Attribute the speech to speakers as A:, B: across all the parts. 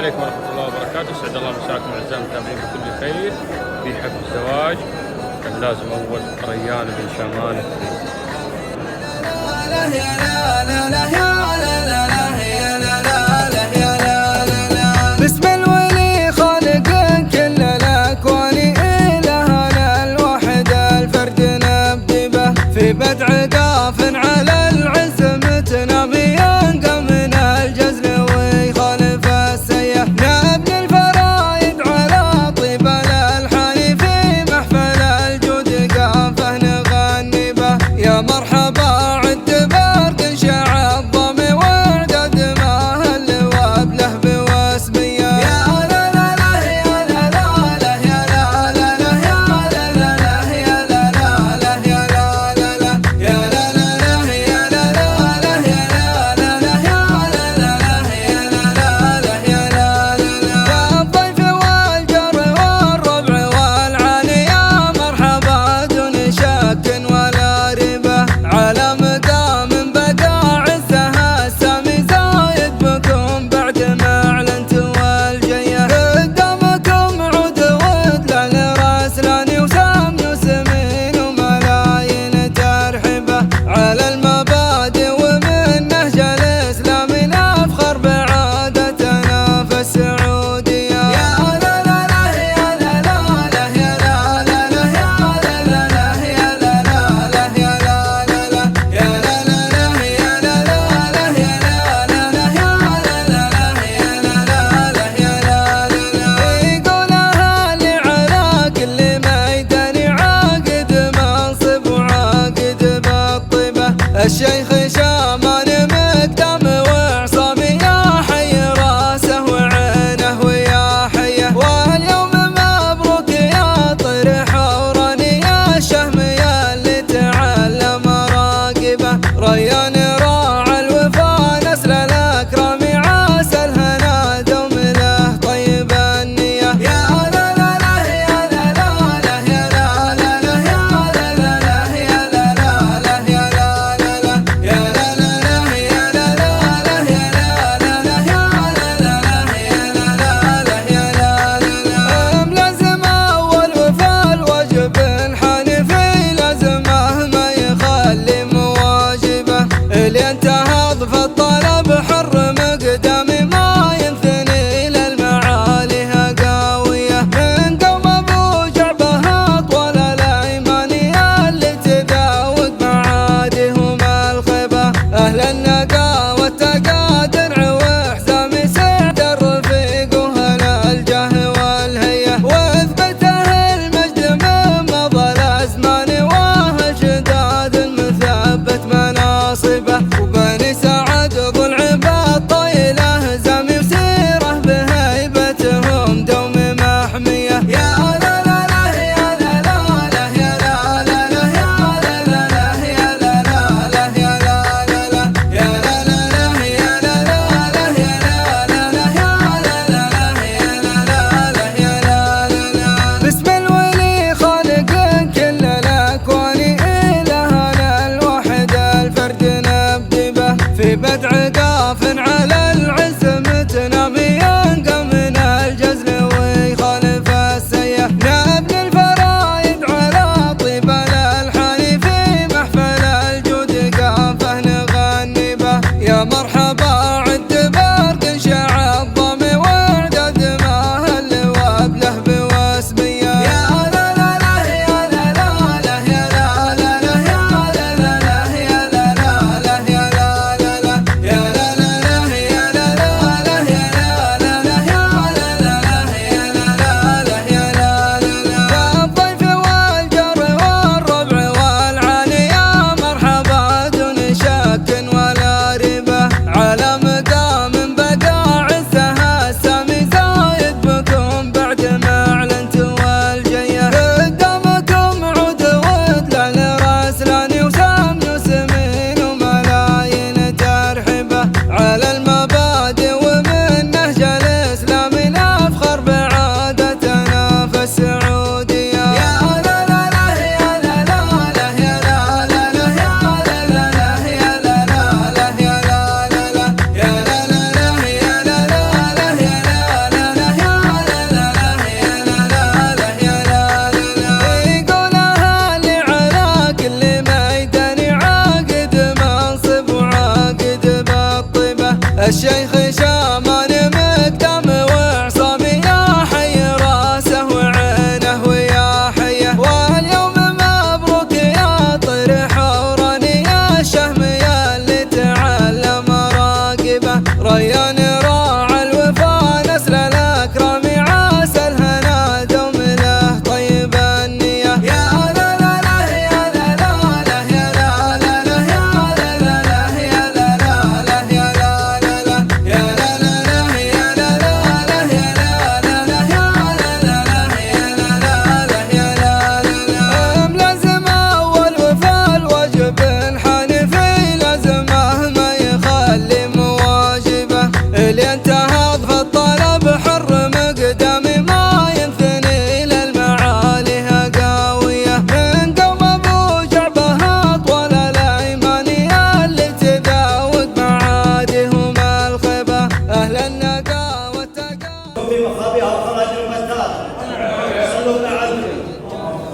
A: عليكم ورحمة الله وبركاته. سعد الله مساكم أعزائي المتابعين بكل خير. في حفل الزواج كان لازم أول ريان بن شامان
B: بسم الولي خالق كل الأكوان، إلهنا الوحد الفرد نبدي به في بدع قاف على العز متنامي ينقى من الجزل ويخالف السيح، نبني الفرايد على طيب الألحان في محفل الجود قافه نغني به، يا مرحبا عد برد شع الضم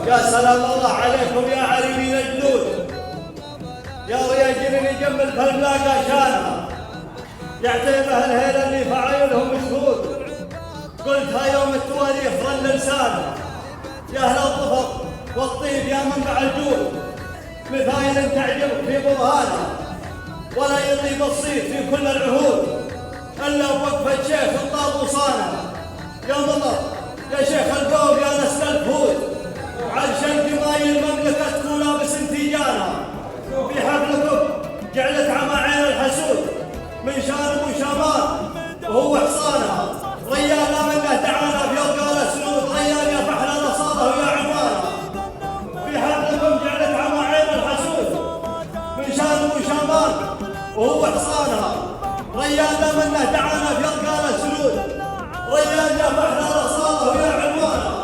C: يا سلام الله عليكم يا عريمين الجنود، يا رياجلين يجمل فالبلاقة شانها، يعتبها الهيلة اللي في عيونهم شهود. قلتها يوم التواريخ ظل لسانها، يا أهل الظفر والطيب يا منبع الجود، مثايل تعجبك في برهانها ولا يطيب الصيف في كل العهود، إلا وقفة شيخ الطاب وصانها. يا مطر يا شيخ القوم يا نسل الفهود، عشان جمايل المملكة تكون لابس انتيجانها، في حفلكم جعلت عمى عين الحسود من شارب وشمال وهو حصانها. ريال لا منه دعانا في يلقى الاسنود، ريال يا فحل نصابه ويا عمانها، في حفلكم جعلت عمى عين الحسود من شارب وشمال وهو حصانها. ريال لا منه دعانا في يلقى الاسنود، ريال يا فحل نصابه ويا عمانها.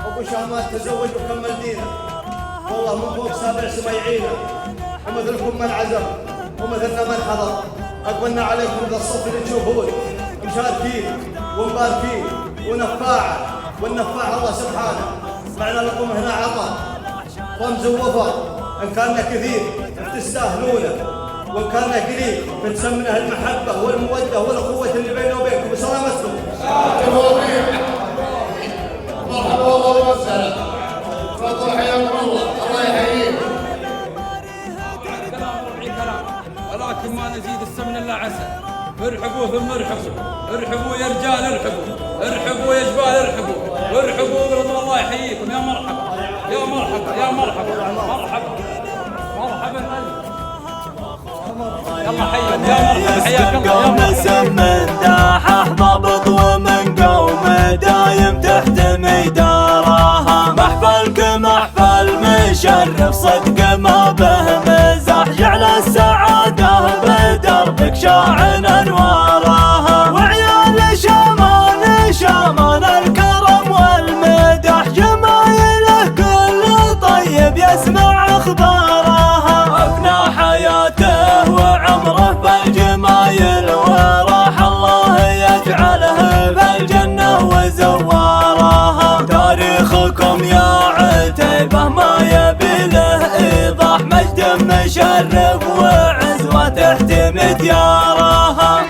C: أبو شامات تزوج وكمل دينه، والله من فوق سابع سما يعينه، ومثلكم من عزم ومثلنا من حضر. أقبلنا عليكم ذا الصف اللي تشوفون مشاركين ومباركين ونفاعة، والنفاع الله سبحانه. معنا لكم هنا عطاء رمز ووفاء، إن كان كثير تستاهلونه، وإن كان قليل بنسمنه المحبة والمودة والأخوة اللي بينه وبينكم. بسلامتكم.
D: مرحبا والله وسهلا. تفضل حياكم الله، الله يحييك.
E: كلام ولكن ما نزيد السمن الا عسل. ارحبوا ثم ارحبوا، ارحبوا يا رجال ارحبوا، ارحبوا يا جبال ارحبوا، وارحبوا برضا الله يحييكم. يا مرحبا يا مرحبا يا مرحبا مرحبا مرحبا. يلا حياكم يا مرحبا حياكم يا
F: مرحبا. داحح ضابط ومن قوم دايم تحت ميدارها، محفلك محفل مشرف صدق ما به مزاح، جعل السعادة بدربك شاع انوارها، وعيال شامان شامان الكرم والمدح، جمايله كل طيب يسمع اخبارها، افنى حياته وعمره بالجمايل وراح، الله يجعله بالجنة وزوارها. تاريخكم يا عتيبة ما يبي له ايضاح، مجد مشرف وعزوة تحت مديارها.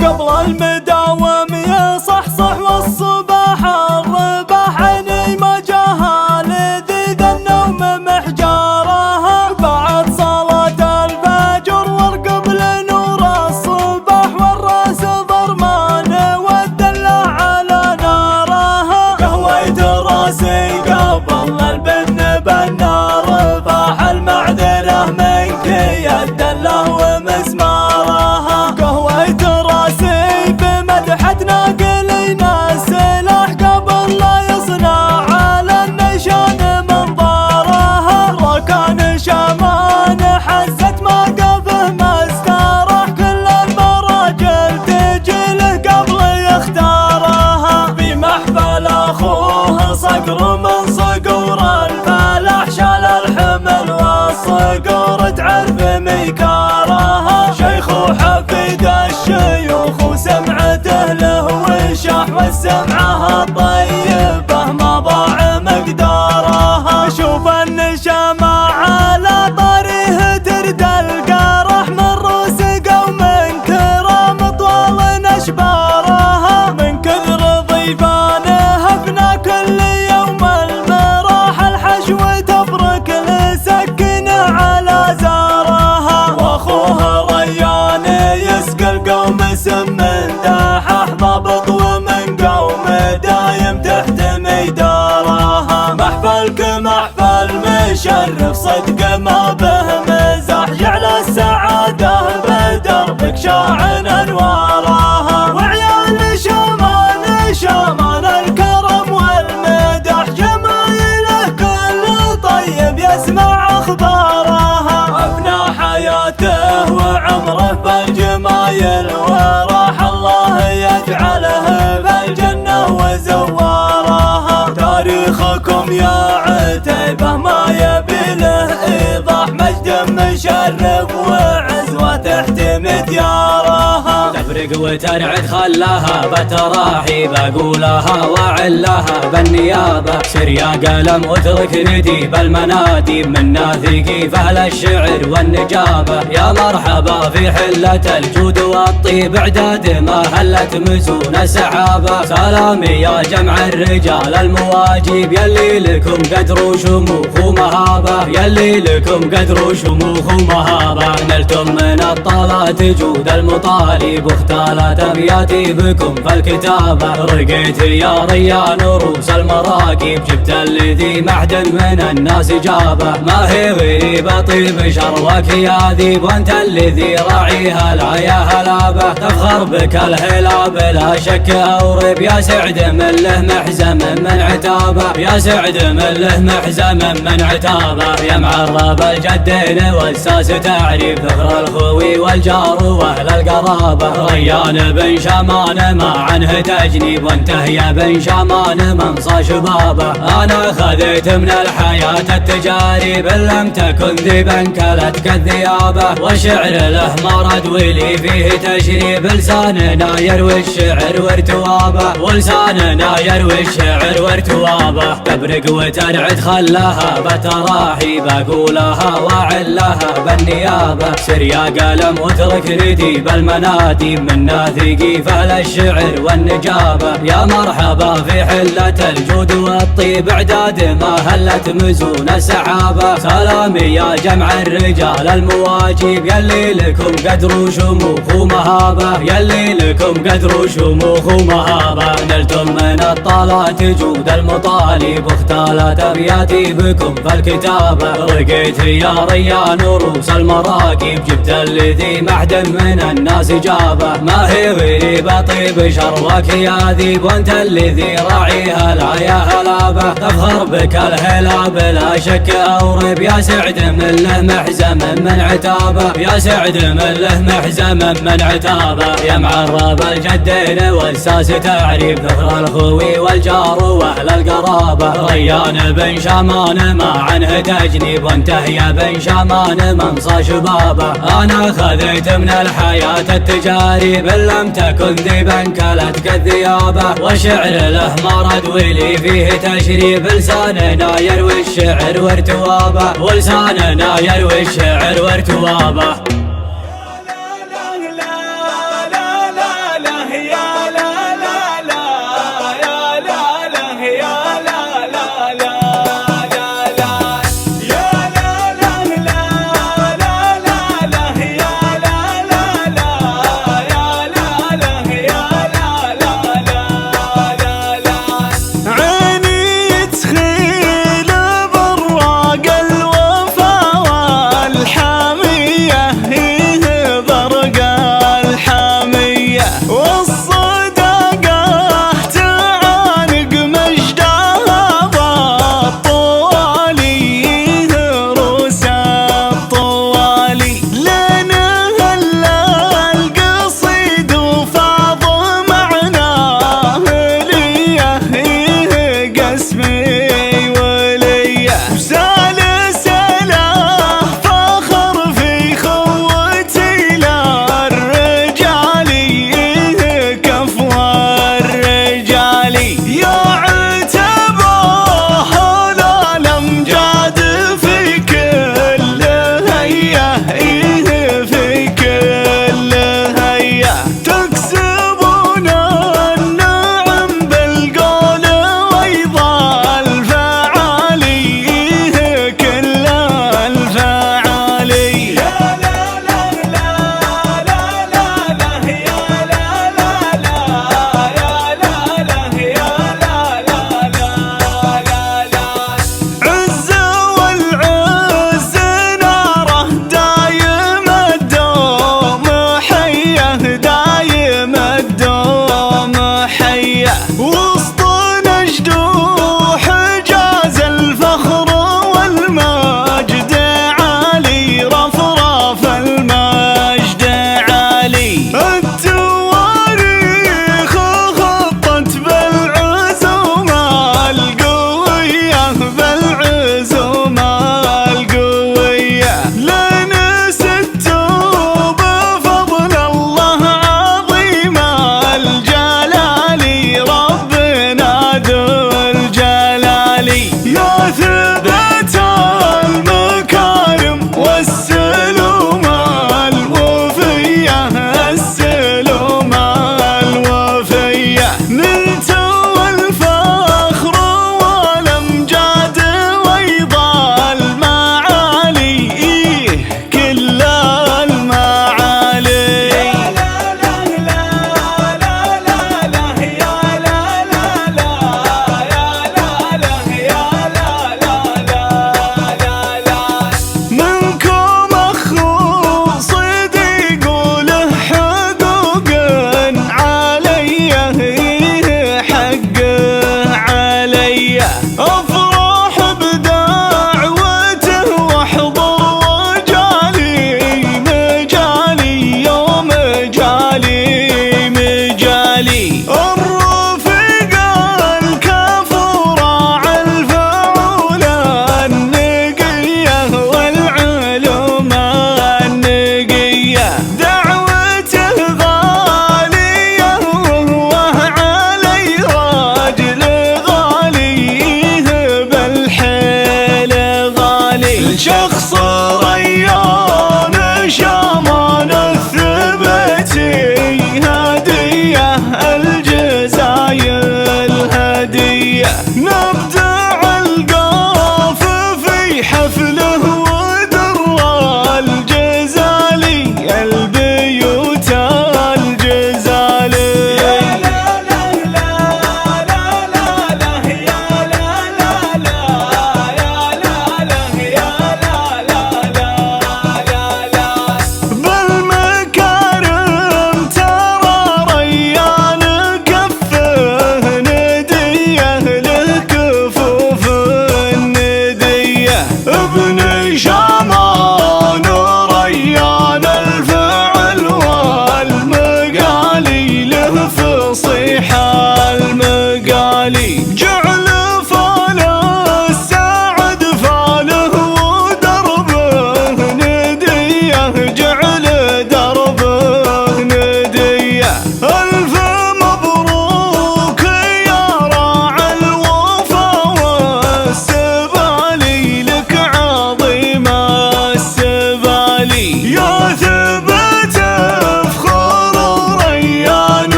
F: قبل المداوم يصحصح والصباح الرباح، عيني ما جاها لذيذ النوم محجارها، بعد صلاة الفجر وقبل نور الصباح، والراس ضرمان والدلة على نارها، قهويت راسي قبل البن بالنار، فاح المعذرة منك يا الدلة ومزمارها، قهويت راسي بمدحة ناقلين السلاح، قبل لا يصنع على النشان منظارها، ركان شامان حزت موقفه ما استراح، كل المراجل تجي له قبل يختارها، في محفل اخوه صقر من صقور الفلاح، شال الحمل والصقور تعرف ميكارها، شيخ وحفيد الشيوخ وسمعته له وشاح، والسمعه الطيبه ما ضاع مقدارها، شوف النشامة على طريه ترد القرح، من روس قوم كرام طول اشبارها، من كثر ضيفانه افنى كل يوم المراح، الحشو تفرك لسكنه على زارها، واخوه ريان يسقى القوم سم داحح ضابط ومن قوم دايم تحت ميدارها، محفلك محفل مشرف صدق ما به مزاح، جعل السعادة بدربك شاع انوارها، وعيال شامان شامان الكرم والمدح، جمايله كل طيب يسمع اخبارها، افنى حياته وعمره بالجمايل وراح، الله اليوم يا عتيبة ما يبي له إيضاح، مجد مشرف وعزوة تحتمي ديارها، تبرق وترعد خلاها بتراحي بقولها وعلها بالنيابة، سر يا قلم واترك نديب المناديب من ناثقي فهل الشعر والنجابة، يا مرحبا في حلة الجود والطيب اعداد ما هلت مزون سحابة، سلامي يا جمع الرجال المواجيب يلي لكم قدر وشموخ ومهابة، يلي لكم قدر وشموخ ومهابة، نلتم من الطلات جود المطالب واختالت ابياتي بكم فالكتابة، رقيت يا ريان روس المراكب جبت الذي معدن من الناس جابه، ما هي غريبة طيب شروك يا ذيب وانت الذي راعيها لا يا هلابة، تفخر بك الهلاب لا شك اورب، يا سعد من له محزم من عتابه، يا سعد من له محزم من عتابه، يا معرب الجدين والساس تعريف ذكر الخوي والجار واهل القرابه، ريان بن شامان ما عنه تجنيب وانته يا بن شامان منصى شبابه، انا خذيت من الحياه التجارب لم تكن ذيبا كلتك الذيابه، وشعر له مرد ولي فيه تشريب، لساننا يروي الشعر وارتوابه، ولساننا يروي الشعر وارتوابه، تبرق وترعد خلاها بتراحي بقولها وعلها بالنيابه، سر يا قلم واترك نديب المناديب من ناثقي فهل الشعر والنجابه، يا مرحبا في حلة الجود والطيب اعداد ما هلت مزون السحابه، سلامي يا جمع الرجال المواجيب يلي لكم قدر وشموخ ومهابه، يلي لكم قدر وشموخ ومهابه، نلتم من الطلات جود المطالب واختالت ابياتي بكم فالكتابه، رقيت يا ريان روس المراكب جبت الذي معدن من الناس جابه، ما هي غريبة طيب شروك يا ذيب وانت الذي راعيها لا يا هلابة، تفخر بك الهلاب لا شك اورب، يا سعد من له محزم من عتابه، يا سعد من له محزم من عتابه، يا معرب الجدين والساس تعريف ذكر الخوي والجار واهل القرابه، ريان بن شامان ما عنه تجنيب وانته يا بن شامان منصى شبابه، انا خذيت من الحياه التجارب لم تكن ذيبا كلتك الذيابه، وشعر له مرد ولي فيه تشريب، لساننا يروي الشعر وارتوابه، ولساننا يروي الشعر وارتوابه. الوفا والحمية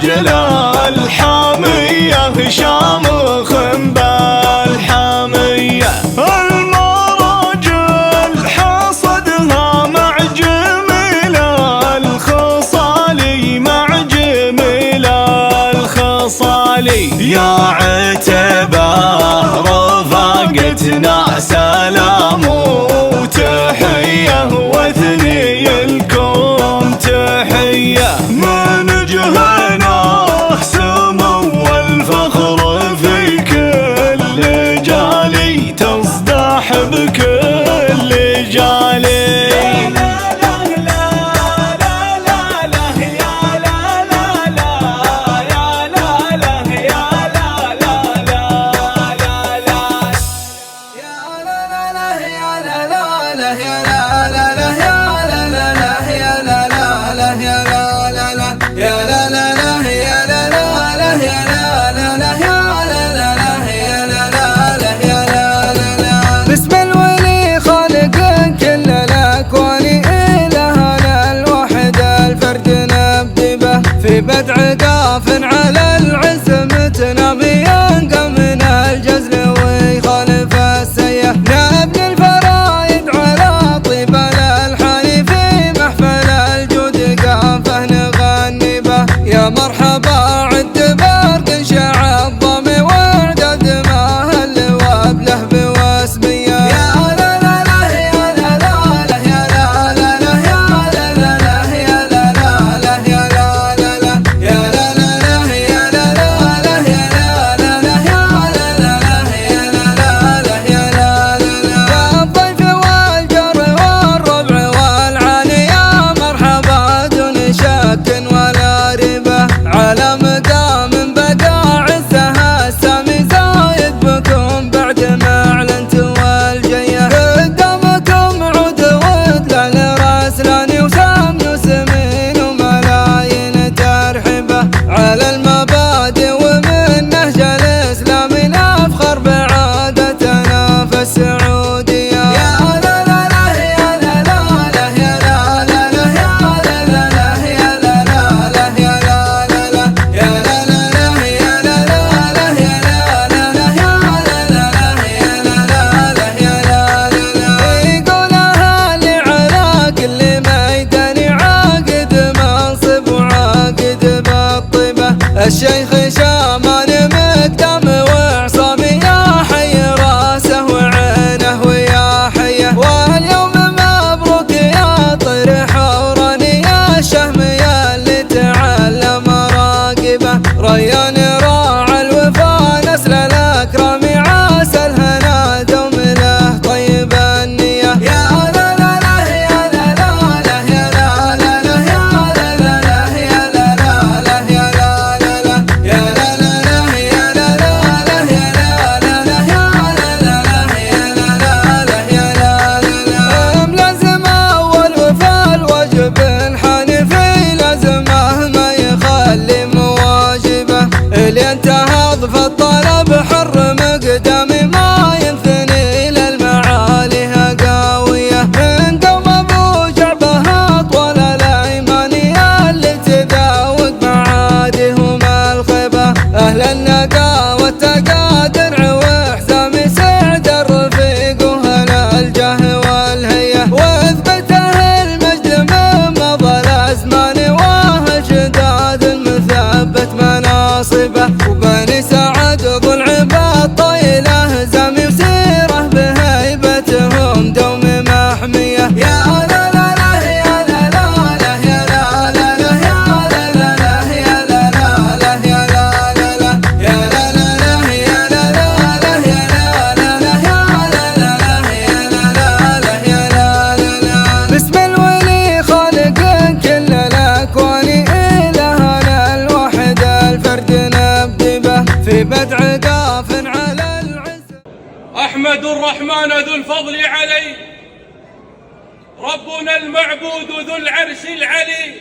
F: عجل الحامية شامخ بالحامية المراجل حصدها مع جميل الخصالي مع جميل الخصالي يا عتبة رفاقتنا سلام وتحية وثني لكم تحية من جهنا سمو والفخر في كل جالي تصدح بكل جالي
B: بسم الولي خالق كل الأكوان إلهنا الوحد الفرد نبدي به في بدع قاف على العز متناميا من الجزل ويخالف السيه نبني الفرايد على طيب الألحان في محفل الجود قافه نغني به يا مرحبا عد برق شع الضم وعدد ما هل وابله بواسميه على مقام بقى عزها السامي زايد بكم بعد ما اعلنت والجيه قدامكم عود ود للرسلاني وسام يسمين وملايين ترحبه على المبادئ ومن نهج الاسلامي نفخر بعادتنا في السعوديه الشيخ شامان مقدم وعصامي يا حي راسه وعينه ويا حيه واليوم مبروك يا طير حوراني يا شهم يا اللي تعلم راقبه ريان راعى الوفا نسل الاكرام عسى الهنا دوم له طيب النيه اللي انتهض في الطلب حر مقدامي ما ينثني للمعالي قاوية من قوم ابو جعبه طول الايمانية اللي تذاوق معادهم الخيبة اهل النقا والتقادر وحزامي سعد الرفيق واهل الجاه والهية واثبته المجد من مضى الازمان واهل شداد المثبت مناصبه وبني سعد ذو العباد طيله زمي وسيره بهيبتهم دوم محميه يا لا لا لا يا لا لا لا يا لا لا لا يا لا لا لا يا لا لا لا يا لا لا لا يا لا لا لا يا لا لا لا يا لا لا لا يا لا لا لا يا لا لا لا بسم الولي خالق كل الاكوان إلهنا الوحد الفرد نبدي به في بدع قاف على العز
A: أحمد الرحمن ذو الفضل علي ربنا المعبود ذو العرش العلي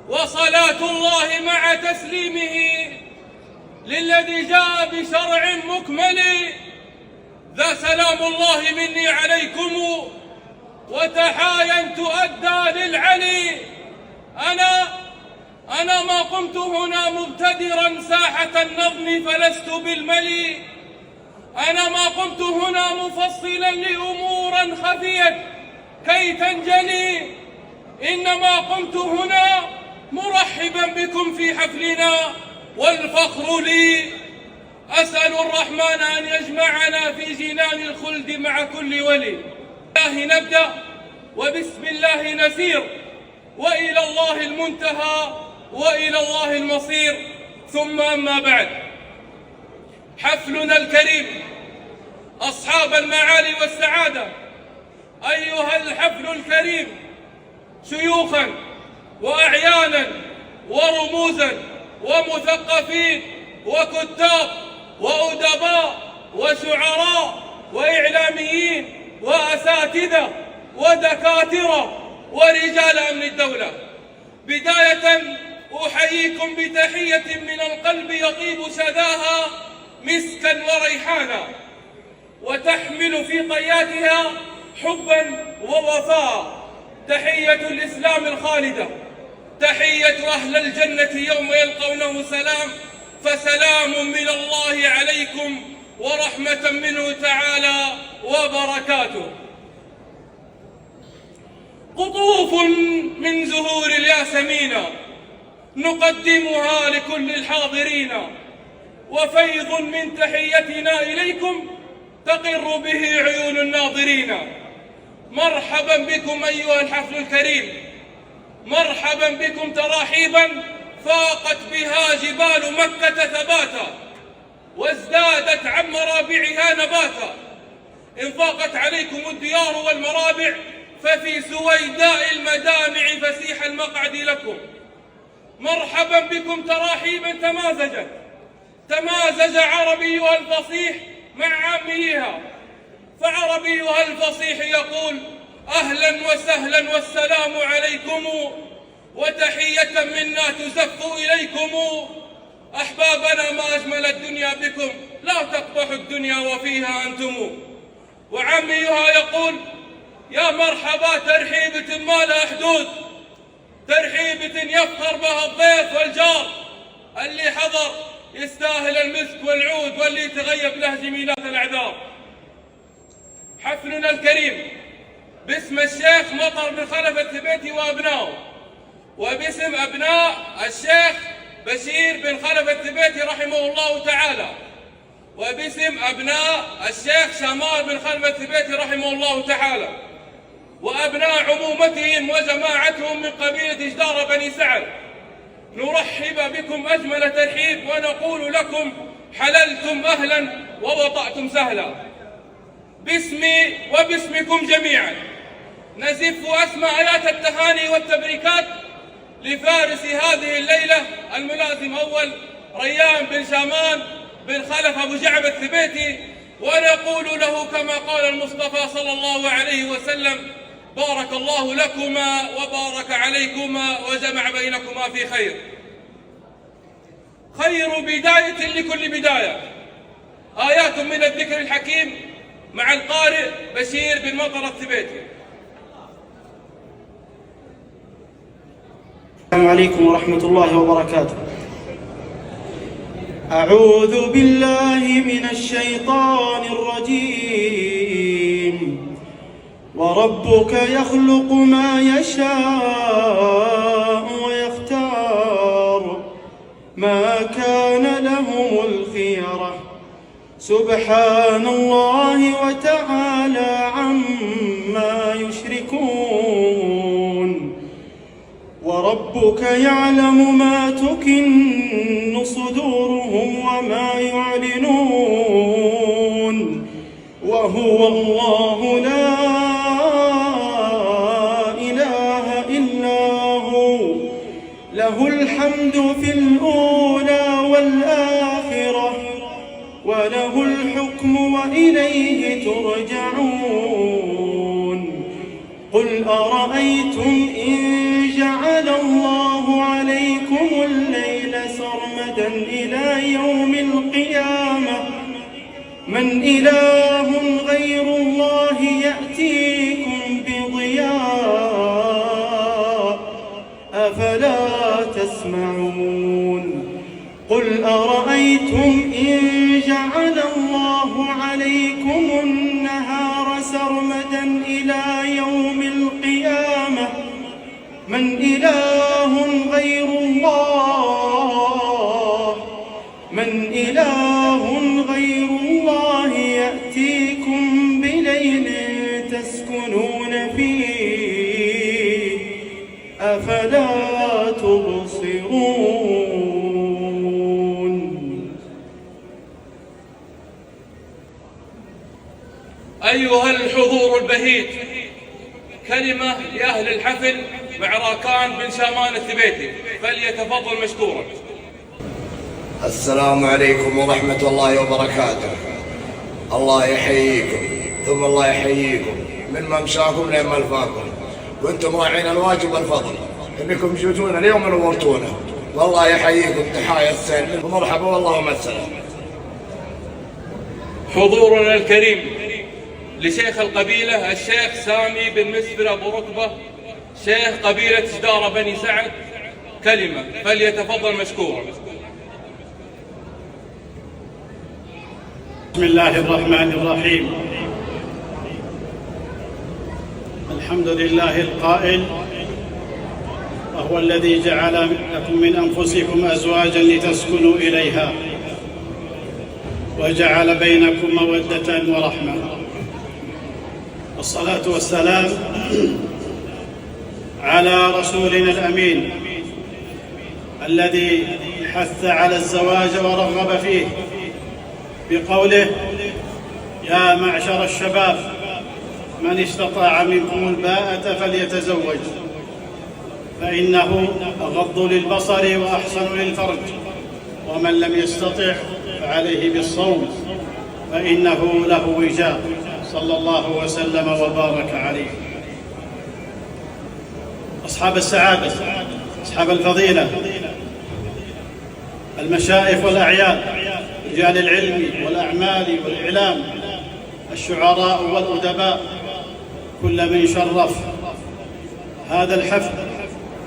A: وصلاة الله مع تسليمه للذي جاء بشرع مكمل ذا سلام الله مني عليكم وتحايا تؤدى للعلي أنا ما قمت هنا مبتدرا ساحة النظم فلست بالملي. أنا ما قمت هنا مفصلا لأمور خفيت كي تنجلي، إنما قمت هنا مرحبا بكم في حفلنا والفخر لي. أسأل الرحمن أن يجمعنا في جنان الخلد مع كل ولي. الله نبدأ وبسم الله نسير، وإلى الله المنتهى وإلى الله المصير. ثم أما بعد، حفلنا الكريم أصحاب المعالي والسعادة، أيها الحفل الكريم، شيوخا وأعيانا ورموزا ومثقفين وكتاب وأدباء وشعراء وإعلاميين وأساتذة ودكاترة ورجال أمن الدولة، بداية أحييكم بتحية من القلب يطيب شذاها مسكا وريحانا، وتحمل في قياتها حبا ووفاء. تحية الإسلام الخالدة، تحية أهل الجنة يوم يلقونه سلام، فسلام من الله عليكم ورحمة منه تعالى وبركاته. قطوف من زهور الياسمين نقدمها لكل الحاضرين، وفيض من تحيتنا إليكم تقر به عيون الناظرين. مرحبا بكم أيها الحفل الكريم، مرحبا بكم تراحيبا فاقت بها جبال مكة ثباتا، وازدادت عن مرابعها نباتا. إن ضاقت عليكم الديار والمرابع ففي سويداء المدامع فسيح المقعد لكم. مرحبا بكم تراحيبا تمازج عربيها الفصيح مع عاميها، فعربيها الفصيح يقول أهلا وسهلا والسلام عليكم، وتحية منا تزف إليكم. أحبابنا ما أجمل الدنيا بكم، لا تقبح الدنيا وفيها أنتم. وعاميها يقول يا مرحبا ترحيبة ما لا حدود، ترحيبة يفخر بها الضيف والجار، اللي حضر يستاهل المسك والعود، واللي تغيب له جميلات الأعذار. حفلنا الكريم باسم الشيخ مطر بن خلف الثبيتي وأبنائه، وباسم أبناء الشيخ بشير بن خلف الثبيتي رحمه الله تعالى، وباسم أبناء الشيخ شمال بن خلف الثبيتي رحمه الله تعالى، وأبناء عمومتهم وجماعتهم من قبيلة جدار بني سعد، نرحب بكم أجمل ترحيب ونقول لكم حللتم أهلا ووطأتم سهلا. باسمي وباسمكم جميعا نزف أسمى آيات التهاني والتبريكات لفارس هذه الليلة الملازم أول ريان بن شامان بن خلف أبو جعب الثبيتي، ونقول له كما قال المصطفى صلى الله عليه وسلم بارك الله لكما وبارك عليكما وجمع بينكما في خير. خير بداية لكل بداية، آيات من الذكر الحكيم مع القارئ بشير بن مطر الثبيتي.
G: السلام عليكم ورحمة الله وبركاته. أعوذ بالله من الشيطان الرجيم. وربك يخلق ما يشاء ويختار ما كان لهم الخيرة سبحان الله وتعالى عما يشركون. وربك يعلم ما تكن صدورهم وما يعلنون وهو الله لا إله إلا هو له الحمد في الأولى والآخرة وله الحكم وإليه ترجعون. قل أرأيتم إن جعل الله عليكم الليل سرمدا إلى يوم القيامة من إله غير الله يأتيكم بضياء أفلا تسمعون. يسمعون قل أرأيتم إن جعل الله عليكم النهار سرمدا إلى يوم القيامة من إله غير الله يأتيكم بليل تسكنون فيه أفلا تبصرون.
A: أيها الحضور البهيج، كلمة لأهل الحفل مع راكان بن شامان الثبيتي، فليتفضل مشكورا.
D: السلام عليكم ورحمة الله وبركاته. الله يحييكم ثم الله يحييكم من ممشاكم لين ملفاكم، وانتم راعين الواجب والفضل انكم جيتونا اليوم ونورتونا، والله يحييكم. تحايا السلم ومرحبا والله مع السلامة.
A: حضورنا الكريم لشيخ القبيلة الشيخ سامي بن مسفر أبو ركبة، شيخ قبيلة جدارة بني سعد، كلمة، فليتفضل مشكورا.
H: بسم الله الرحمن الرحيم. الحمد لله القائل: وهو الذي جعل لكم من أنفسكم أزواجا لتسكنوا إليها وجعل بينكم مودة ورحمة. والصلاة والسلام على رسولنا الأمين الذي حث على الزواج ورغب فيه بقوله: يا معشر الشباب من استطاع منكم الباءة فليتزوج فإنه أغض للبصر وأحسن للفرج، ومن لم يستطع فعليه بالصوم فإنه له وجاء، صلى الله وسلم وبارك عليه. أصحاب السعادة، أصحاب الفضيلة، المشايخ والأعيان، رجال العلم والأعمال والإعلام، الشعراء والأدباء، كل من شرف هذا الحفل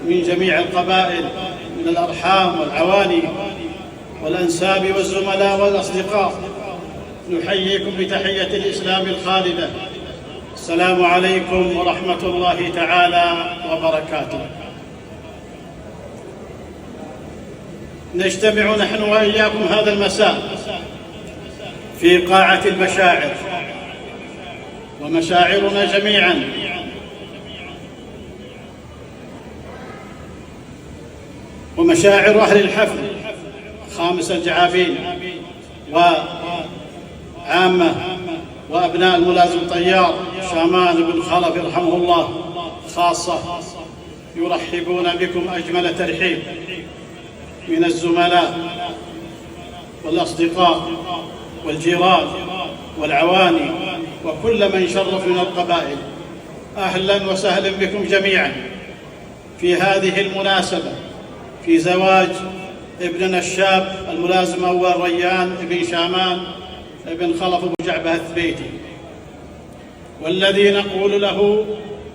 H: من جميع القبائل من الأرحام والعواني والأنساب والزملاء والأصدقاء، نحييكم بتحية الإسلام الخالدة: السلام عليكم ورحمة الله تعالى وبركاته. نجتمع نحن وإياكم هذا المساء في قاعة المشاعر، ومشاعرنا جميعا ومشاعر أهل الحفل خامس الجعابين وعامة وأبناء الملازم طيار شامان بن خلف رحمه الله خاصة يرحبون بكم أجمل ترحيب من الزملاء والأصدقاء والجيران والعواني وكل من شرف من القبائل. أهلا وسهلا بكم جميعا في هذه المناسبة في زواج ابننا الشاب الملازم أول ريان بن شامان بن خلف بن جعبة الثبيتي، والذي نقول له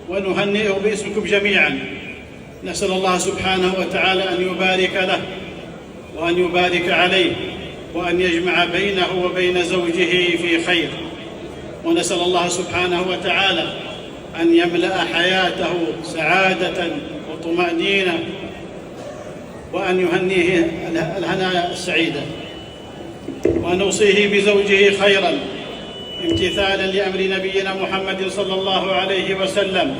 H: ونهنئه باسمكم جميعا. نسأل الله سبحانه وتعالى أن يبارك له وأن يبارك عليه وأن يجمع بينه وبين زوجه في خير، ونسأل الله سبحانه وتعالى أن يملأ حياته سعادة وطمأنينة وأن يهنيه الهناء السعيدة، ونوصيه بزوجه خيرا امتثالا لأمر نبينا محمد صلى الله عليه وسلم: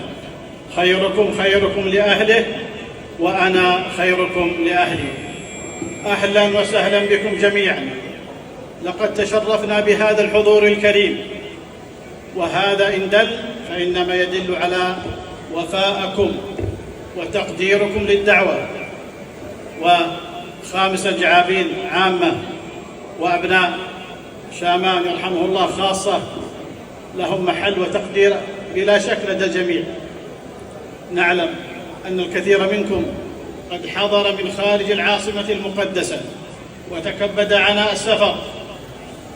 H: خيركم خيركم لأهله وأنا خيركم لأهلي. أهلا وسهلا بكم جميعا. لقد تشرفنا بهذا الحضور الكريم، وهذا إن دل فإنما يدل على وفاءكم وتقديركم للدعوة. وخامس الجعابين عامة وأبناء شامان يرحمه الله خاصة لهم محل وتقدير بلا شك لدى الجميع. نعلم أن الكثير منكم قد حضر من خارج العاصمة المقدسة وتكبد عناء السفر،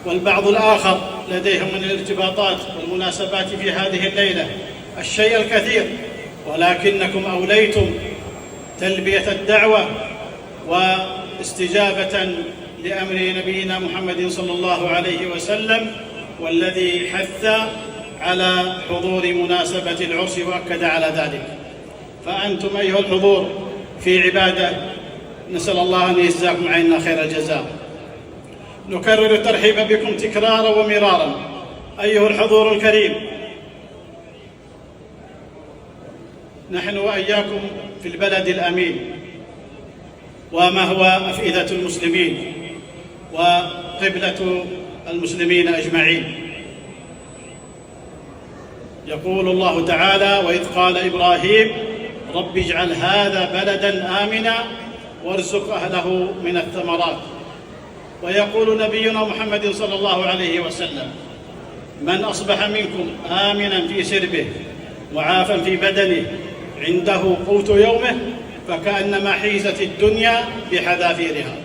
H: والبعض الآخر لديهم من الارتباطات والمناسبات في هذه الليلة الشيء الكثير، ولكنكم أوليتم تلبية الدعوة واستجابة لأمر نبينا محمد صلى الله عليه وسلم، والذي حث على حضور مناسبة العرس وأكد على ذلك. فأنتم أيها الحضور في عبادة نسأل الله أن يجزاكم عنا خير الجزاء. نكرر الترحيب بكم تكرارا ومرارا أيها الحضور الكريم. نحن وإياكم في البلد الأمين، وما هو أفئدة المسلمين وقبلة المسلمين أجمعين. يقول الله تعالى: وإذ قال إبراهيم رب اجعل هذا بلدا آمنا وارزق أهله من الثمرات. ويقول نبينا محمد صلى الله عليه وسلم: من أصبح منكم آمنا في سربه معافا في بدنه عنده قوت يومه فكأنما حيزت الدنيا بحذافيرها.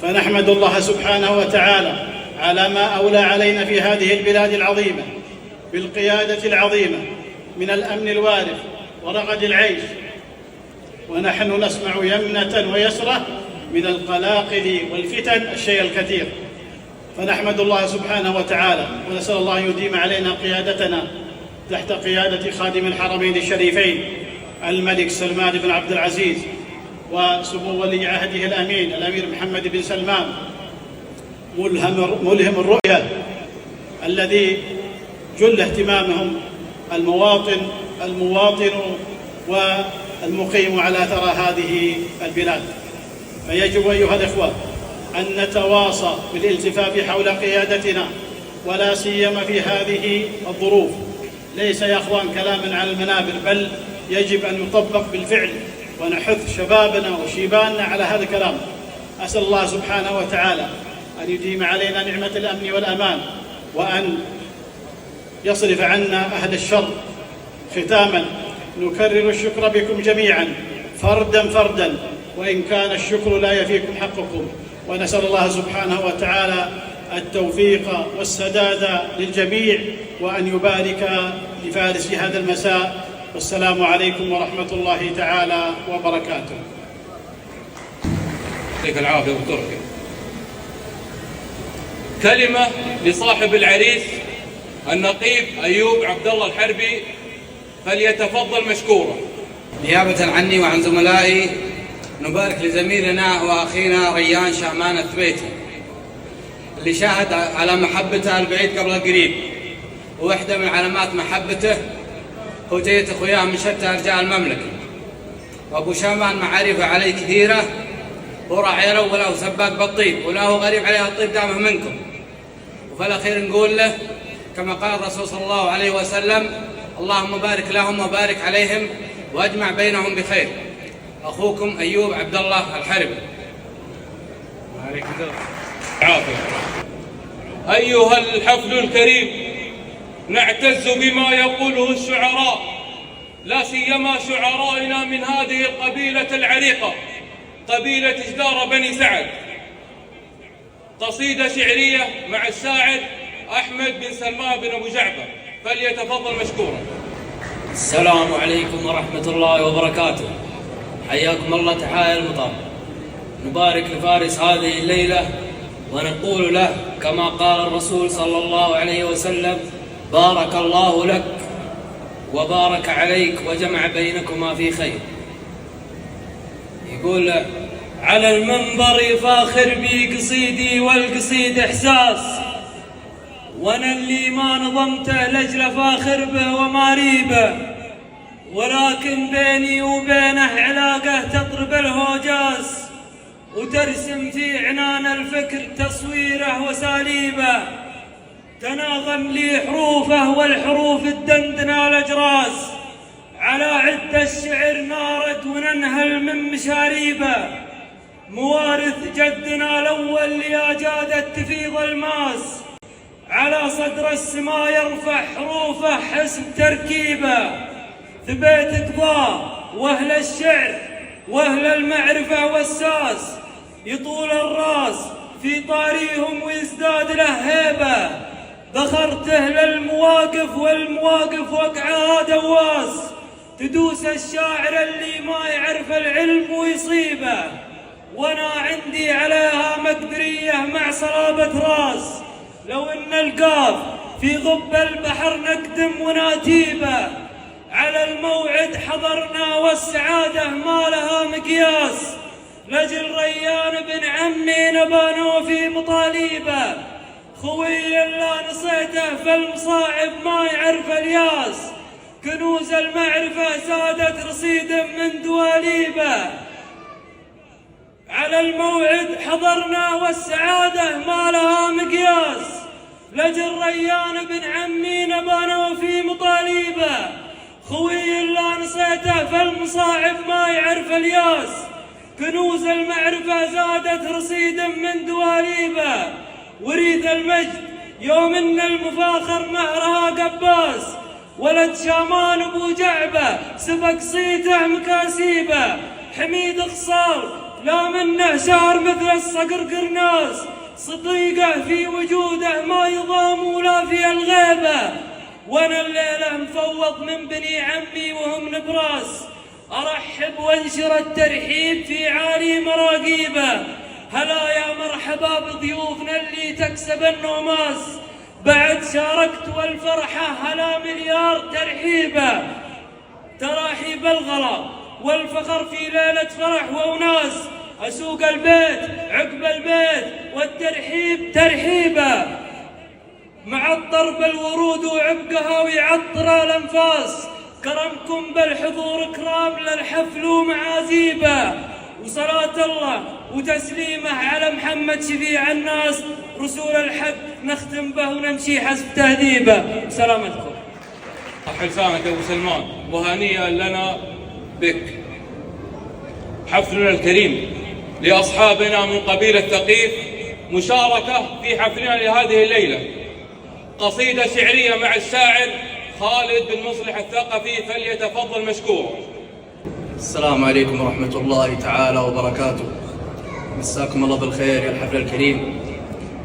H: فنحمد الله سبحانه وتعالى على ما أولى علينا في هذه البلاد العظيمة بالقيادة العظيمة من الأمن الوارف ورغد العيش، ونحن نسمع يمنة ويسرة من القلاقل والفتن الشيء الكثير. فنحمد الله سبحانه وتعالى ونسأل الله أن يديم علينا قيادتنا تحت قيادة خادم الحرمين الشريفين الملك سلمان بن عبد العزيز وسمو ولي عهده الأمين الأمير محمد بن سلمان، ملهم الرؤية الذي جل اهتمامهم المواطن والمقيم على ثرى هذه البلاد. فيجب أيها الإخوة أن نتواصى بالالتفاف حول قيادتنا، ولا سيما في هذه الظروف. ليس يا أخوان كلاما على المنابر، بل يجب أن يطبق بالفعل، ونحث شبابنا وشيباننا على هذا الكلام. أسأل الله سبحانه وتعالى أن يديم علينا نعمة الأمن والأمان، وأن يصرف عنا أهل الشر. ختاما نكرر الشكر بكم جميعا فردا فردا، وإن كان الشكر لا يفيكم حقكم، ونسأل الله سبحانه وتعالى التوفيق والسداد للجميع، وأن يبارك لفارس هذا المساء. والسلام عليكم ورحمة الله تعالى وبركاته.
A: يعطيك العافية أبو تركي. كلمة لصاحب العريس النقيب أيوب عبد الله الحربي، فليتفضل مشكورا.
B: نيابة عني وعن زملائي نبارك لزميلنا وأخينا ريان شعمان الثبيتي اللي شاهد على محبته البعيد قبل القريب، وواحدة من علامات محبته هو جية أخوياه من شتى أرجاء المملكة. وأبو شامان معارفه عليه كثيرة، هو راعي الأول أو سباك بالطيب، ولا هو غريب عليه الطيب دامه منكم. وفي الأخير نقول له كما قال الرسول صلى الله عليه وسلم: اللهم بارك لهم وبارك عليهم واجمع بينهم بخير. أخوكم أيوب عبد الله الحربي.
A: أيها الحفل الكريم، نعتز بما يقوله الشعراء، لا سيما شعرائنا من هذه القبيلة العريقة، قبيلة جدار بني سعد. قصيدة شعرية مع الشاعر أحمد بن سلمان بن أبو جعفر، فليتفضل مشكورا.
I: السلام عليكم ورحمة الله وبركاته. حياكم الله تعالى المطر. نبارك لفارس هذه الليلة ونقول له كما قال الرسول صلى الله عليه وسلم: بارك الله لك وبارك عليك وجمع بينكما في خير. يقول على المنبر فاخر بي قصيدي والقصيد إحساس، وانا اللي ما نظمته لجل فاخر به وما ريبه، ولكن بيني وبينه علاقة تضرب الهوجاس، وترسم في عنان الفكر تصويره وساليبه، تناغم لي حروفه والحروف الدندن الأجراس، على عد الشعر نارد وننهل من مشاريبه، موارث جدنا الأول لأجادت تفيض الماس، على صدر السماء يرفع حروفه حسب تركيبه، ثبيت قضاء واهل الشعر واهل المعرفة والساس، يطول الراس في طاريهم ويزداد له هيبة، ذخرته للمواقف والمواقف وقعها دواس،
J: تدوس الشاعر اللي ما يعرف العلم ويصيبه، وانا عندي عليها مقدرية مع صلابة راس. لو ان القاف في غب البحر نقدم وناتيبه، على الموعد حضرنا والسعادة ما لها مقياس. لجل ريان بن عمي نبانو في مطاليبه، خوي لا نصيته فالمصاعب ما يعرف الياس. كنوز المعرفة زادت رصيد من دواليبه، على الموعد حضرنا والسعادة ما لها مقياس. لجل ريان بن عمي نبانو في مطاليبه، خوي لا نصيته فالمصاعب ما يعرف الياس. كنوز المعرفة زادت رصيد من دواليبه، وريد المجد يوم ان المفاخر مهرها قباس. ولد شامان ابو جعبه سبق صيته مكاسيبه، حميد خصال لا منه شار مثل الصقر قرناس. صديقه في وجوده ما يضام ولا في الغيبه، وانا الليله مفوض من بني عمي وهم نبراس. ارحب وانشر الترحيب في عالي مراقيبه، هلا يا مرحبا بضيوفنا اللي تكسب النوماس. بعد شاركت والفرحه هلا مليار ترحيبه، تراحيب الغلا والفخر في ليله فرح ووناس. اسوق البيت عقب البيت والترحيب ترحيبه، معطر بالورود وعبقها ويعطر الانفاس. كرمكم بالحضور كرام للحفل ومعازيبه، وصلاة الله وتسليمه على محمد شفيع الناس رسول الحق. نختم به ونمشي حسب تهذيبه. سلامتكم.
A: صح لسانك ابو سلمان، وهنيئا لنا بك. حفلنا الكريم لاصحابنا من قبيله ثقيف، مشاركه في حفلنا لهذه الليله قصيده شعريه مع الشاعر خالد بن مصلح الثقفي، فليتفضل مشكور.
K: السلام عليكم ورحمة الله تعالى وبركاته. مساكم الله بالخير يا الحفل الكريم.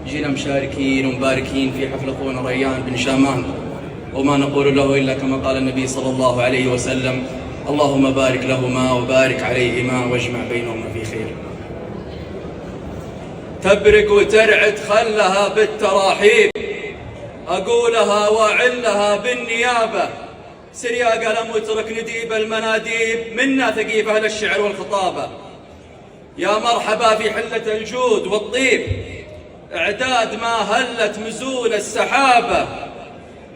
K: جينا مشاركين ومباركين في حفل أخونا ريان بن شامان، وما نقول له إلا كما قال النبي صلى الله عليه وسلم: اللهم بارك لهما وبارك عليهما واجمع بينهما في خير. تبرق وترعد خلها بالتراحيب، أقولها وأعلها بالنيابة. سر يا قلم واترك نديب المناديب، منا ثقيف أهل الشعر والخطابة. يا مرحبا في حلة الجود والطيب، إعداد ما هلت مزول السحابة.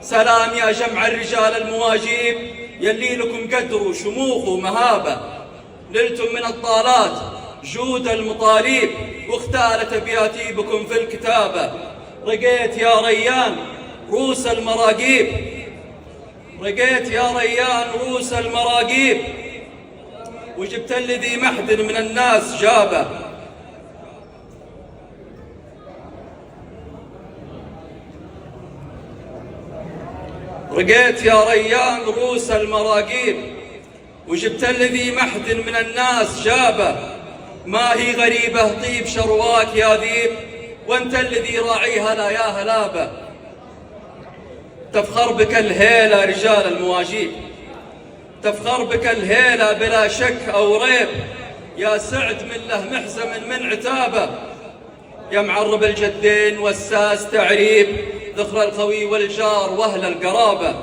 K: سلام يا جمع الرجال المواجيب، يلي لكم قدر وشموخ ومهابة. نلتم من الطالات جود المطاليب، واختالت أبياتيبكم في الكتابة. رقيت يا ريان روس المراقيب، رقيت يا ريان روس المراقيب، وجبت الذي محد من الناس جابه. رقيت يا ريان روس المراقيب، وجبت الذي محد من الناس جابه. ما هي غريبة طيب شرواك يا ذيب، وانت الذي راعيها لا يا هلابه. تفخر بك الهيلة رجال المواجيب، تفخر بك الهيلة بلا شك أو ريب. يا سعد من له محزم من عتابه، يا معرب الجدين والساس تعريب. ذخر الخوي والجار وأهل القرابة.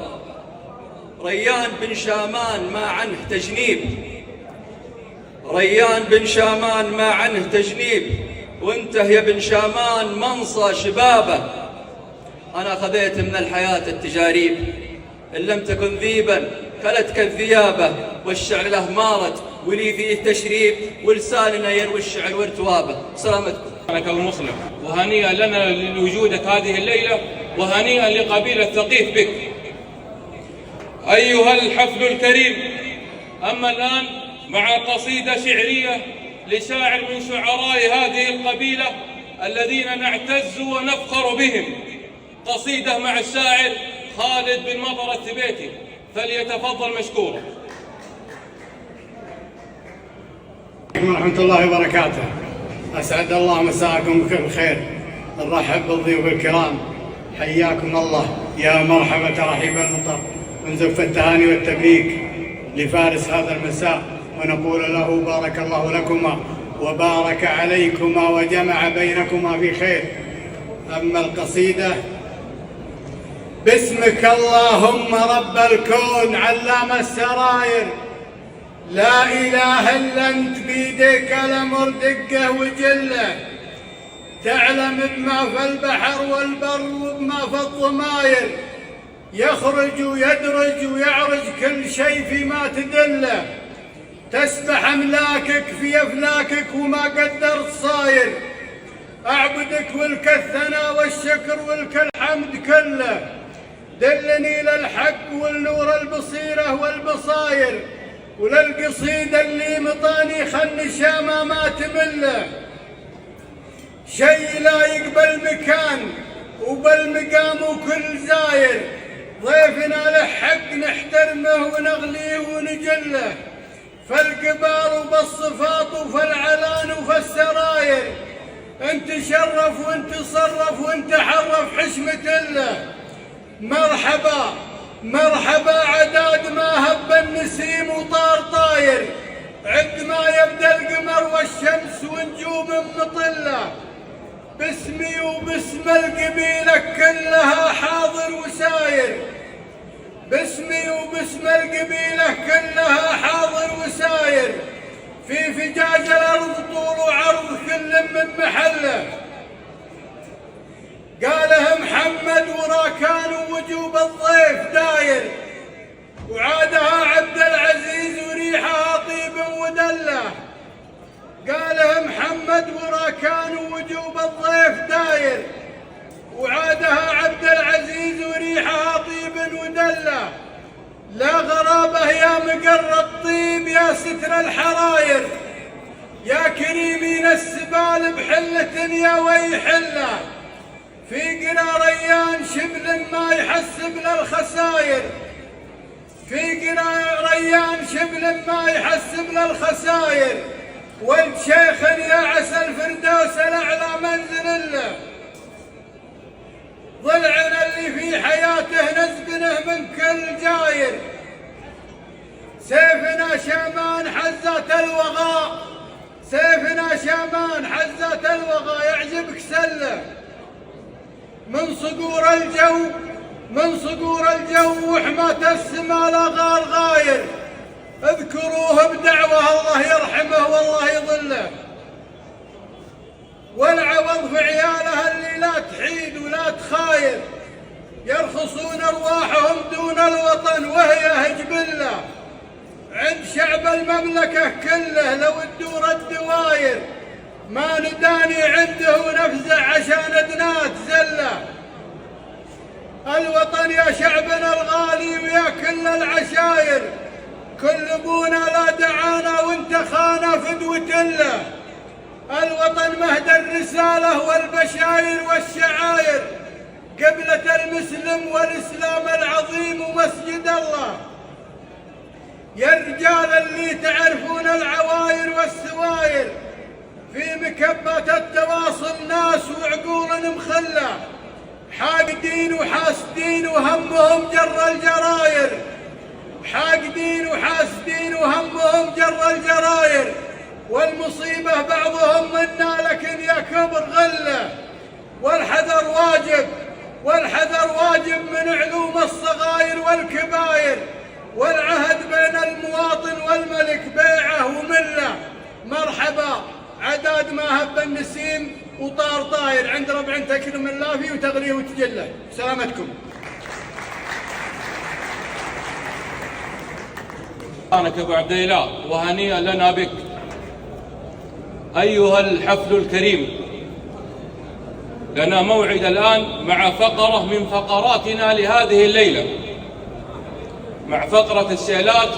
K: ريان بن شامان ما عنه تجنيب، ريان بن شامان ما عنه تجنيب، وانته يا بن شامان منصى شبابه. أنا خذيت من الحياة التجاريب، إن لم تكن ذيبا كلتك الذيابة. والشعر له مارد ولي فيه تشريب، ولساننا يروي الشعر وارتوابه. سلامتكم.
A: أنا أبو مصلح، وهنيئا لنا لوجودك هذه الليلة، وهنيئا لقبيلة ثقيف بك أيها الحفل الكريم. أما الآن مع قصيدة شعرية لشاعر من شعراء هذه القبيلة الذين نعتز ونفخر بهم، قصيدة مع الشاعر خالد بن مطر الثبيتي، فليتفضل مشكورا.
H: ورحمة الله وبركاته. أسعد الله مساءكم بكل خير. نرحب بالضيوف الكرام، حياكم الله. يا مرحبا ترحيب المطر من زف التهاني والتبريك. لفارس هذا المساء، ونقول له بارك الله لكما وبارك عليكما وجمع بينكما في خير. أما القصيدة: باسمك اللهم رب الكون علام السراير، لا إله إلا أنت بيدك الأمر دقه وجله، تعلم بما في البحر والبر وبما في الضماير، يخرج ويدرج ويعرج كل شيء فيما تدله، تسبح أملاكك في أفلاكك وما قدرت صاير، أعبدك ولك الثناء والشكر ولك الحمد كله، دلني للحق والنور البصيرة والبصاير، وللقصيدة اللي مطاني خل شامة ما تمله، شي لا يقبل مكان وبالمقام وكل زاير، ضيفنا له حق نحترمه ونغليه ونجله، فالقبار وبالصفات وفالعلان وفالسراير، انت شرف وانت صرف وانت حرف حشمة الله، مرحبا مرحبا عداد ما هب النسيم وطار طاير، عد ما يبدا القمر والشمس ونجوم مطله، باسمي وباسم القبيلة كلها حاضر وساير، باسمي وباسم القبيلة كلها حاضر وساير، في فجاج الأرض طول وعرض كل من محله، قاله محمد وراكان ووجوب الضيف داير، وعادها عبد العزيز وريحها طيب ودله، قاله محمد وراكان ووجوب الضيف داير، وعادها عبد العزيز وريحها طيب ودله، لا غرابه يا مقر الطيب يا ستر الحراير، يا كريمين السبال بحلة يا ويحله، في قرى ريان شبل ما يحسب للخساير، في قرى ريان شبل ما يحسب للخساير، ولد شيخ يا عسى الفردوس الأعلى منزل له، ضلعنا اللي في حياته نزبنه من كل جاير، سيفنا شامان حزات الوغى، سيفنا شامان حزات الوغى، يعجبك سله من صقور الجو، من صقور الجو وحماة السما لا غار غاير، اذكروه بدعوة الله يرحمه والله يظله، والعوض في عياله اللي لا تحيد ولا تخاير، يرخصون ارواحهم دون الوطن وهي هجبله، عند شعب المملكة كله لو تدور الدواير، ما نداني عنده نفزع عشان ادنات زله، الوطن يا شعبنا الغالي ويا كل العشاير، كل ابونا لا دعانا وانت خانا فدوة له، الوطن مهد الرسالة والبشاير والشعاير، قبلة المسلم والإسلام العظيم ومسجد الله، يا الرجال اللي تعرفون العواير والسواير، في مكبة التواصل ناس وعقول مخلة، حاقدين وحاسدين وهمهم جر الجراير، حاقدين وحاسدين وهمهم جر الجراير، والمصيبة بعضهم منا لكن يا كبر غله، والحذر واجب، والحذر واجب من علوم الصغائر والكباير، والعهد بين المواطن والملك بيعه ومله، مرحبا عداد ما هب النسيم وطار طاير، عند ربع تكرم الله فيه وتغليه وتجله. سلامتكم.
A: سبحانك ابو عبد الاله، وهنيئا لنا بك ايها الحفل الكريم. لنا موعد الان مع فقره من فقراتنا لهذه الليله، مع فقره السيلات.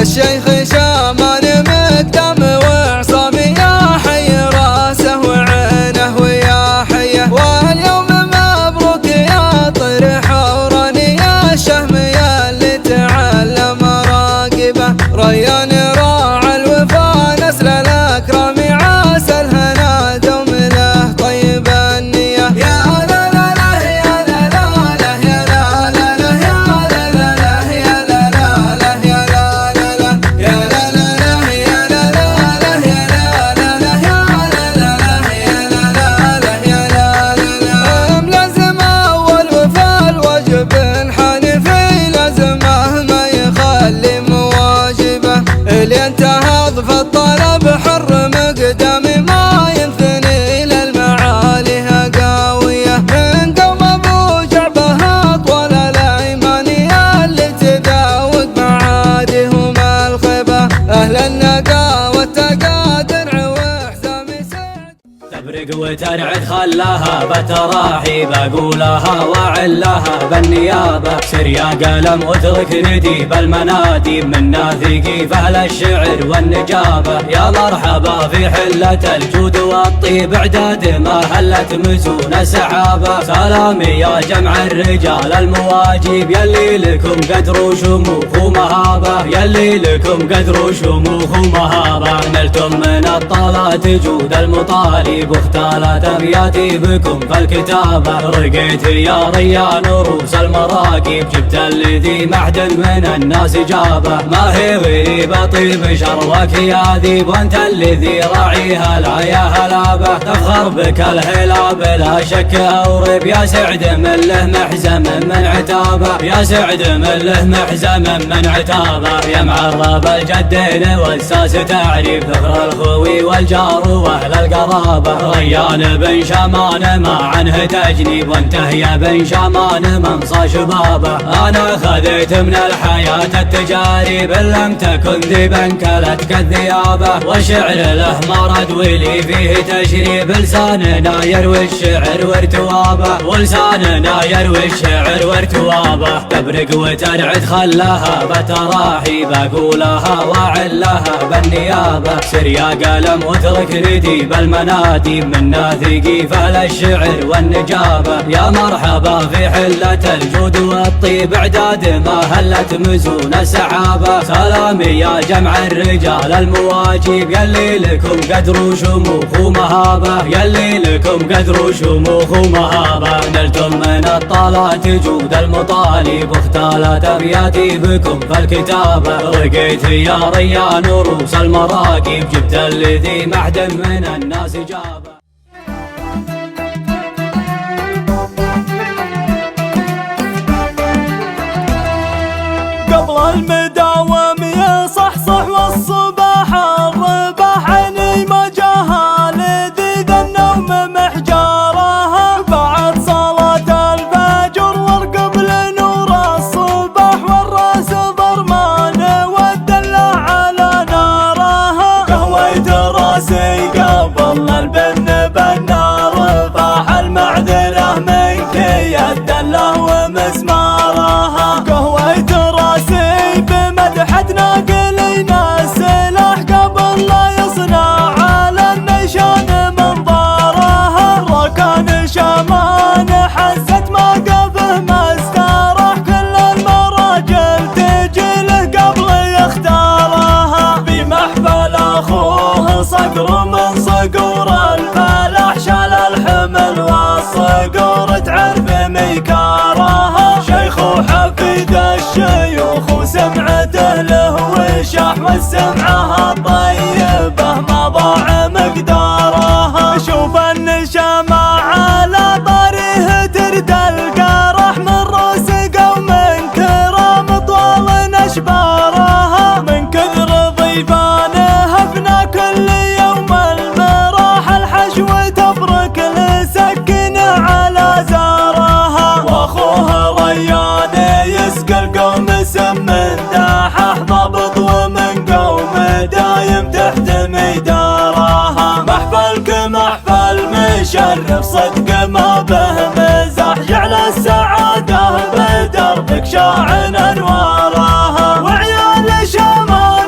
B: الشيخ شامان مقدم وعصام يا حي راسه وعينه ويا حيه، واليوم مبروك يا طير حوراني يا الشهم يا اللي تعلم راقبه، ريان راعى الوفا نسل الاكرام عسى الهنا دوم له طيب النيه. يا لا لا لا يا لا لا لا يا لا لا لا يا لا لا لا يا لا لا لا يا لا لا لا يا لا لا لا يا لا لا لا يا لا لا لا يا لا لا لا يا لا لا لا يا لا لا لا. ملازم اول وفا الواجب حنيفي لازمه ما يخلي مواجبه، اللي انتهض في الطلب حر مقدامي ما ينثني للمعالي قاويه، من قوم ابو جعبه طول الايمانيه اللي تذاوق معادهم الخيبه، اهل النقا والتقادر وحزامي سعد.
F: تبرق وترعد خلاها بتراحي بقولها وعلها بالنيابة، سر يا قلم واترك نديب المناديب من ناثقي فهل الشعر والنجابة، يا مرحبا في حلة الجود والطيب اعداد ما هلت مزون سحابة، سلامي يا جمع الرجال المواجيب يلي لكم قدر وشموخ ومهابة، يلي لكم قدر وشموخ ومهابة، نلتم من الطلات جود المطالب واختالت ابياتي بكم فالكتابة، رقيت يا ريان روس المراقب جبت الذي معدن من الناس جابه، ما هي غريبة طيب شروك يا ذيب وانت الذي راعيها لا يا هلابة، تفخر بك الهلا بلا شك اورب، يا سعد من له محزم من عتابه، يا سعد من له محزم من عتابه، يا معرب الجدين والساس تعريف فخر الخوي والجار واهل القرابة، ريان بن شامان ما عنه تجنيب وانته يا بن شامان منصى شبابه، انا خذيت من الحياة التجارب لم تكن ذيبا كلتك الذيابة، وشعر له مرد ولي فيه تشريب، لساننا يروي الشعر وارتوابه، ولساننا يروي الشعر وارتوابه، تبرق وترعد خلاها بتراحي بقولها وعلها بالنيابة، سر يا قلم واترك نديب المناديب من ناثقي فهل الشعر والنجابة، يا مرحبا في حلة الجود والطيب اعداد ما هلت مزون سحابة، سلامي يا جمع الرجال المواجيب يلي لكم قدر وشموخ ومهابة، يلي لكم قدر وشموخ ومهابة، نلتم من الطلات جود المطالب واختالت ابياتي بكم فالكتابة، رقيت يا ريان روس المراقب جبت الذي معدن من الناس جابه. قبل المداوم يصحصح والصباح الرباح عيني ما جاها لذيذ النوم محجارها، بعد صلاة الفجر وقبل نور الصباح والراس ضرمان والدلع على نارها، قهويت راسي قبل البن بالنار فاح المعذرة منك يا الدلة ومسمارها، قهويت راسي بمدحة ناقلين السلاح قبل لا يصنع على النشان منظارها، ركان شامان حست موقفه ما استراح كل المراجل تجي له قبل يختارها، بمحفل اخوه صقر من صقور الفلاح شال الحمل والصقور تعرف ميكارها، شيخ وحفيد الشيوخ وسمعته له وشاح والسمعه الطيبه ما ضاع مقدارها، شوف النشامة على طريه ترد القرح من روس قوم كرام طول اشبارها، من كثر ضيفانه افنى كل يوم المراح الحشو تفرك لسكنه على زارها، واخوه ريان يسقى القوم سم داحح ضبط ومن قوم دايم تحت ميدارها، محفلك محفل مشرف صدق ما به مزاح جعل السعادة بدربك شاعن انوارها، وعيال شمال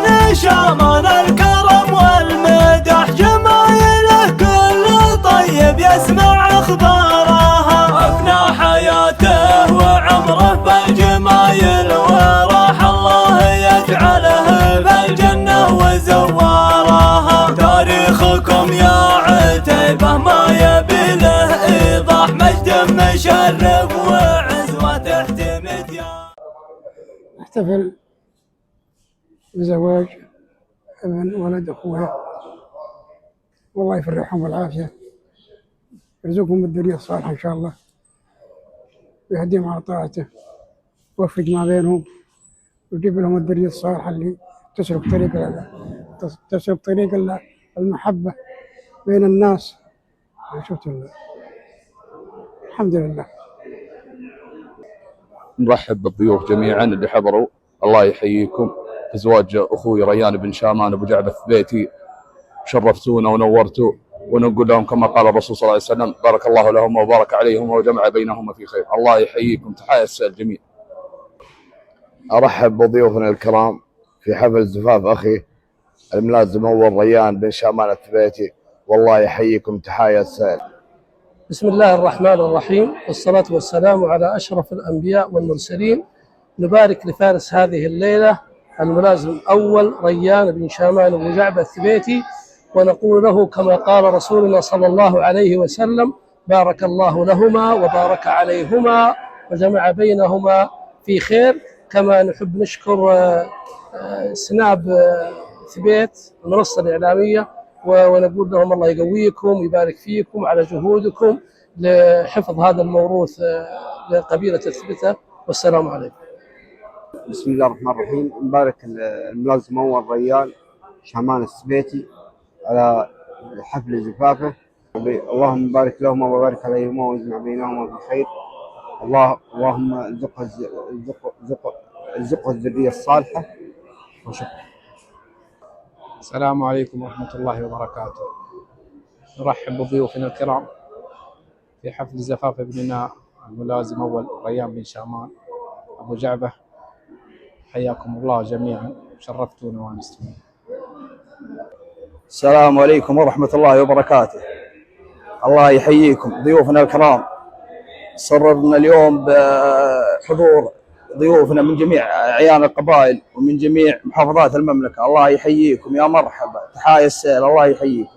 L: نحتفل بزواج ابن ولد أخوها، والله يفرحهم بالعافية، يرزقهم بالذرية الصالحة إن شاء الله، ويهديهم على طاعته، ويوفق ما بينهم، ويجيب لهم الذرية الصالحة اللي تسلك طريق المحبة بين الناس. شفت الحمد لله.
M: نرحب بالضيوف جميعا اللي حضروا، الله يحييكم. في زواج اخوي ريان بن شامان ابو جعبه الثبيتي، شرفتونا ونورتوا، ونقول لهم كما قال الرسول صلى الله عليه وسلم: بارك الله لهم وبارك عليهم وجمع بينهما في خير. الله يحييكم. تحايا الجميع.
D: ارحب بضيوفنا الكرام في حفل زفاف اخي الملازم اول ريان بن شامان الثبيتي، والله يحييكم. تحايا السائل.
N: بسم الله الرحمن الرحيم، والصلاة والسلام على أشرف الأنبياء والمرسلين. نبارك لفارس هذه الليلة الملازم الأول ريان بن شامان أبو جعبة الثبيتي، ونقول له كما قال رسولنا صلى الله عليه وسلم: بارك الله لهما وبارك عليهما وجمع بينهما في خير. كما نحب نشكر سناب ثبيت المنصة الإعلامية، ونقول لهم الله يقويكم ويبارك فيكم على جهودكم لحفظ هذا الموروث لقبيلة الثبتة. والسلام عليكم.
O: بسم الله الرحمن الرحيم. نبارك الملازم أول ريان شامان الثبيتي على حفل زفافه، اللهم بارك لهما وبارك عليهما واجمع بينهما بخير. اللهم ارزقه الذرية الصالحة. وشكرا.
P: السلام عليكم ورحمة الله وبركاته. نرحب بضيوفنا الكرام في حفل زفاف ابننا الملازم أول ريان بن شامان أبو جعبة. حياكم الله جميعا، شرفتونا وانستونا.
Q: السلام عليكم ورحمة الله وبركاته. الله يحييكم ضيوفنا الكرام. سررنا اليوم بحضور ضيوفنا من جميع أعيان القبائل ومن جميع محافظات المملكة. الله يحييكم، يا مرحبا. تحايا السيل. الله يحييكم.